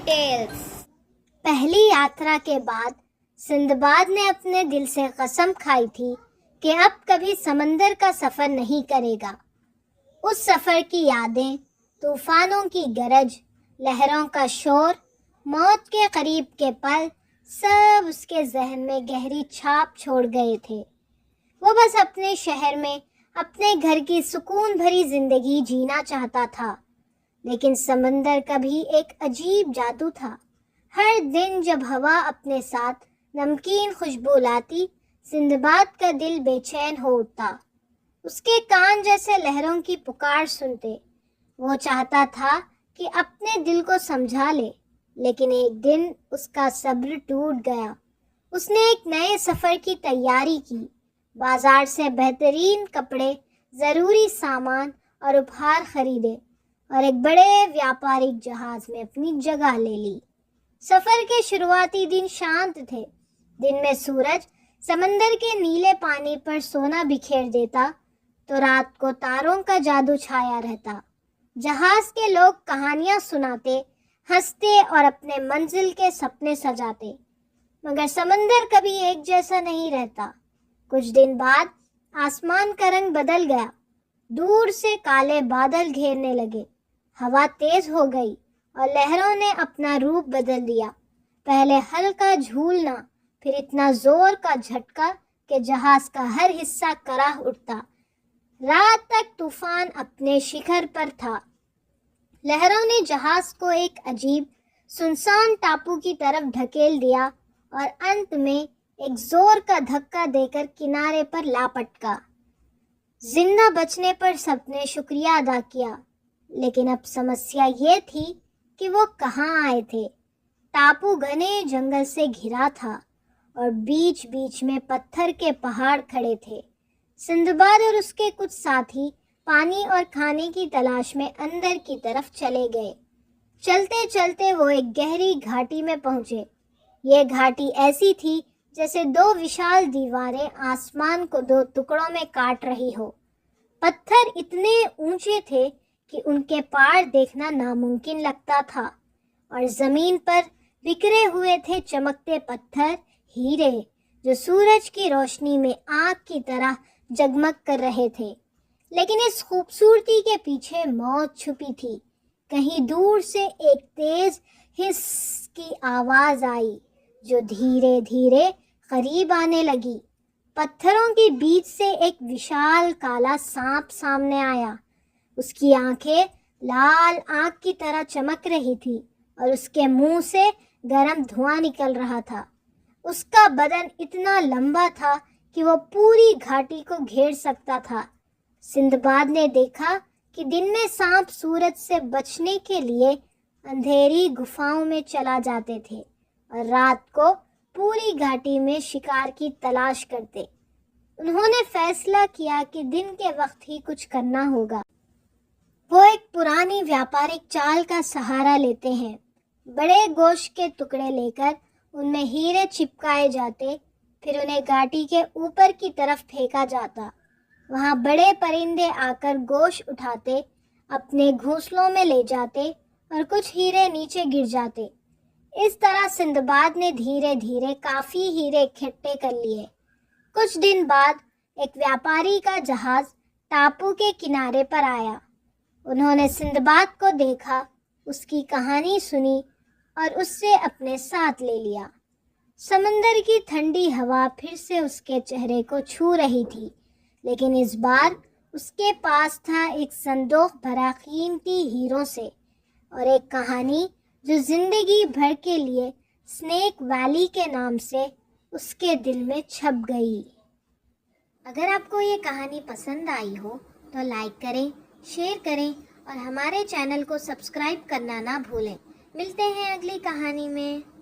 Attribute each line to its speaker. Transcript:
Speaker 1: Details. پہلی یاترا کے بعد سندباد نے اپنے دل سے قسم کھائی تھی کہ اب کبھی سمندر کا سفر نہیں کرے گا۔ اس سفر کی یادیں، طوفانوں کی گرج، لہروں کا شور، موت کے قریب کے پل، سب اس کے ذہن میں گہری چھاپ چھوڑ گئے تھے۔ وہ بس اپنے شہر میں اپنے گھر کی سکون بھری زندگی جینا چاہتا تھا، لیکن سمندر کا بھی ایک عجیب جادو تھا۔ ہر دن جب ہوا اپنے ساتھ نمکین خوشبو لاتی، سندباد کا دل بے چین ہو اٹھتا۔ اس کے کان جیسے لہروں کی پکار سنتے۔ وہ چاہتا تھا کہ اپنے دل کو سمجھا لے، لیکن ایک دن اس کا صبر ٹوٹ گیا۔ اس نے ایک نئے سفر کی تیاری کی، بازار سے بہترین کپڑے، ضروری سامان اور اپہار خریدے، اور ایک بڑے ویاپارک جہاز میں اپنی جگہ لے لی۔ سفر کے شروعاتی دن شانت تھے۔ دن میں سورج سمندر کے نیلے پانی پر سونا بکھیر دیتا تو رات کو تاروں کا جادو چھایا رہتا۔ جہاز کے لوگ کہانیاں سناتے، ہنستے اور اپنے منزل کے سپنے سجاتے، مگر سمندر کبھی ایک جیسا نہیں رہتا۔ کچھ دن بعد آسمان کا رنگ بدل گیا، دور سے کالے بادل گھیرنے لگے، ہوا تیز ہو گئی اور لہروں نے اپنا روپ بدل دیا۔ پہلے ہلکا جھولنا، پھر اتنا زور کا جھٹکا کہ جہاز کا ہر حصہ کراہ اٹھتا۔ رات تک طوفان اپنے شکھر پر تھا۔ لہروں نے جہاز کو ایک عجیب سنسان ٹاپو کی طرف ڈھکیل دیا اور انت میں ایک زور کا دھکا دے کر کنارے پر لا پٹکا۔ زندہ بچنے پر سب نے شکریہ ادا کیا، لیکن اب سمسیا یہ تھی کہ وہ کہاں آئے تھے۔ ٹاپو گھنے جنگل سے گھرا تھا اور بیچ بیچ میں پتھر کے پہاڑ کھڑے تھے۔ سندباد اور اس کے کچھ ساتھی پانی اور کھانے کی تلاش میں اندر کی طرف چلے گئے۔ چلتے چلتے وہ ایک گہری گھاٹی میں پہنچے۔ یہ گھاٹی ایسی تھی جیسے دو وشال دیواریں آسمان کو دو ٹکڑوں میں کاٹ رہی ہو۔ پتھر اتنے اونچے تھے کہ ان کے پار دیکھنا ناممکن لگتا تھا، اور زمین پر بکھرے ہوئے تھے چمکتے پتھر، ہیرے، جو سورج کی روشنی میں آگ کی طرح جگمگ کر رہے تھے۔ لیکن اس خوبصورتی کے پیچھے موت چھپی تھی۔ کہیں دور سے ایک تیز ہس کی آواز آئی جو دھیرے دھیرے قریب آنے لگی۔ پتھروں کے بیچ سے ایک وشال کالا سانپ سامنے آیا۔ اس کی آنکھیں لال آگ کی طرح چمک رہی تھی اور اس کے منہ سے گرم دھواں نکل رہا تھا۔ اس کا بدن اتنا لمبا تھا کہ وہ پوری گھاٹی کو گھیر سکتا تھا۔ سندباد نے دیکھا کہ دن میں سانپ سورج سے بچنے کے لیے اندھیری گفاؤں میں چلا جاتے تھے اور رات کو پوری گھاٹی میں شکار کی تلاش کرتے۔ انہوں نے فیصلہ کیا کہ دن کے وقت ہی کچھ کرنا ہوگا۔ وہ ایک پرانی ویاپارک چال کا سہارا لیتے ہیں۔ بڑے گوشت کے ٹکڑے لے کر ان میں ہیرے چپکائے جاتے، پھر انہیں گھاٹی کے اوپر کی طرف پھینکا جاتا۔ وہاں بڑے پرندے آ کر گوشت اٹھاتے، اپنے گھونسلوں میں لے جاتے اور کچھ ہیرے نیچے گر جاتے۔ اس طرح سندباد نے دھیرے دھیرے کافی ہیرے اکٹھے کر لیے۔ کچھ دن بعد ایک ویاپاری کا جہاز ٹاپو کے کنارے پر آیا۔ انہوں نے سندباد کو دیکھا، اس کی کہانی سنی اور اس سے اپنے ساتھ لے لیا۔ سمندر کی ٹھنڈی ہوا پھر سے اس کے چہرے کو چھو رہی تھی، لیکن اس بار اس کے پاس تھا ایک صندوق بھرا قیمتی ہیروں سے، اور ایک کہانی جو زندگی بھر کے لیے سنیک ویلی کے نام سے اس کے دل میں چھپ گئی۔ اگر آپ کو یہ کہانی پسند آئی ہو تو لائک کریں، شیئر کریں اور ہمارے چینل کو سبسکرائب کرنا نہ بھولیں۔ ملتے ہیں اگلی کہانی میں۔